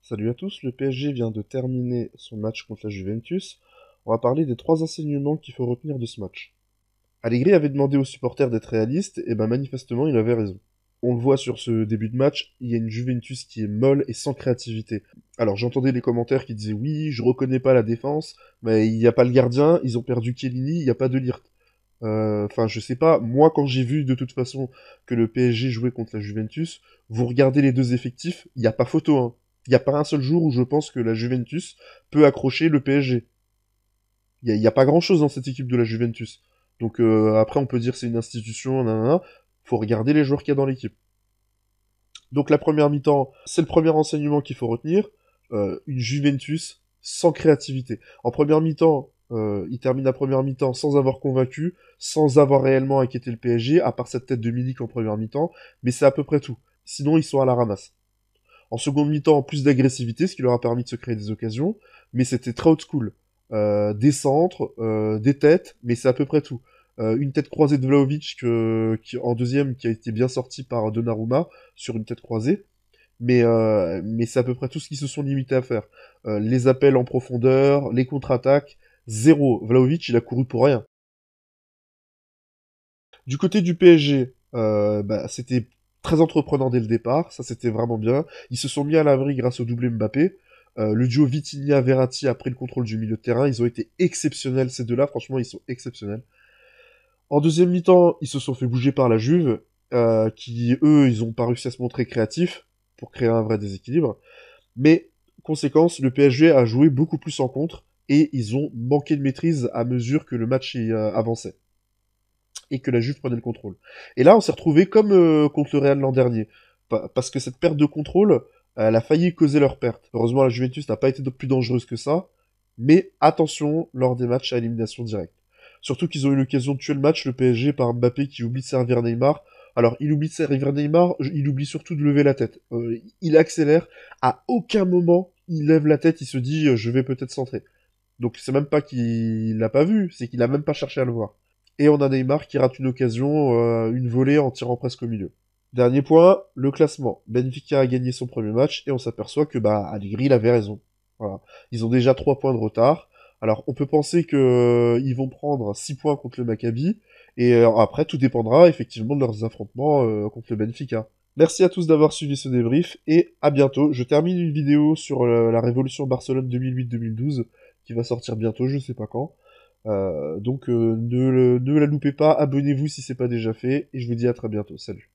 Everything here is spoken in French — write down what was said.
Salut à tous, le PSG vient de terminer son match contre la Juventus. On va parler des 3 enseignements qu'il faut retenir de ce match. Allegri avait demandé aux supporters d'être réalistes, et ben manifestement il avait raison. On le voit sur ce début de match, il y a une Juventus qui est molle et sans créativité. Alors j'entendais les commentaires qui disaient oui, je reconnais pas la défense, mais il n'y a pas le gardien, ils ont perdu Chiellini, il n'y a pas de Ligt. Enfin, je sais pas, moi quand j'ai vu de toute façon que le PSG jouait contre la Juventus, vous regardez les deux effectifs, il n'y a pas photo, hein. Il n'y a pas un seul jour où je pense que la Juventus peut accrocher le PSG. Il y a pas grand-chose dans cette équipe de la Juventus. Donc après, on peut dire c'est une institution, nanana. Faut regarder les joueurs qu'il y a dans l'équipe. Donc la première mi-temps, c'est le premier enseignement qu'il faut retenir. Une Juventus sans créativité. En première mi-temps, il termine la première mi-temps sans avoir convaincu, sans avoir réellement inquiété le PSG, à part cette tête de Milik en première mi-temps, mais c'est à peu près tout. Sinon, ils sont à la ramasse. En seconde mi-temps, plus d'agressivité, ce qui leur a permis de se créer des occasions, mais c'était très old school. Des centres, des têtes, mais c'est à peu près tout. Une tête croisée de Vlahovic en deuxième qui a été bien sortie par Donnarumma sur une tête croisée, mais c'est à peu près tout ce qu'ils se sont limités à faire. Les appels en profondeur, les contre-attaques, zéro. Vlahovic, il a couru pour rien. Du côté du PSG, c'était très entreprenant dès le départ, ça c'était vraiment bien. Ils se sont mis à l'abri grâce au doublé Mbappé. Le duo Vitinha-Verratti a pris le contrôle du milieu de terrain. Ils ont été exceptionnels, ces deux-là, franchement, ils sont exceptionnels. En deuxième mi-temps, ils se sont fait bouger par la Juve, qui, eux, ils ont pas réussi à se montrer créatifs pour créer un vrai déséquilibre. Mais, conséquence, le PSG a joué beaucoup plus en contre, et ils ont manqué de maîtrise à mesure que le match avançait et que la Juve prenait le contrôle. Et là, on s'est retrouvé comme contre le Real l'an dernier, parce que cette perte de contrôle, elle a failli causer leur perte. Heureusement, la Juventus n'a pas été plus dangereuse que ça, mais attention lors des matchs à élimination directe. Surtout qu'ils ont eu l'occasion de tuer le match, le PSG, par Mbappé qui oublie de servir Neymar. Alors, il oublie de servir Neymar, il oublie surtout de lever la tête. Il accélère, à aucun moment, il lève la tête, il se dit je vais peut-être centrer. Donc c'est même pas qu'il l'a pas vu, c'est qu'il a même pas cherché à le voir. Et on a Neymar qui rate une occasion, une volée en tirant presque au milieu. Dernier point, le classement. Benfica a gagné son premier match et on s'aperçoit que Allegri il avait raison. Voilà. Ils ont déjà 3 points de retard. Alors on peut penser que ils vont prendre 6 points contre le Maccabi et après tout dépendra effectivement de leurs affrontements contre le Benfica. Merci à tous d'avoir suivi ce débrief et à bientôt. Je termine une vidéo sur la révolution Barcelone 2008-2012 qui va sortir bientôt, je sais pas quand. Donc ne la loupez pas, abonnez-vous si c'est pas déjà fait, et je vous dis à très bientôt. Salut.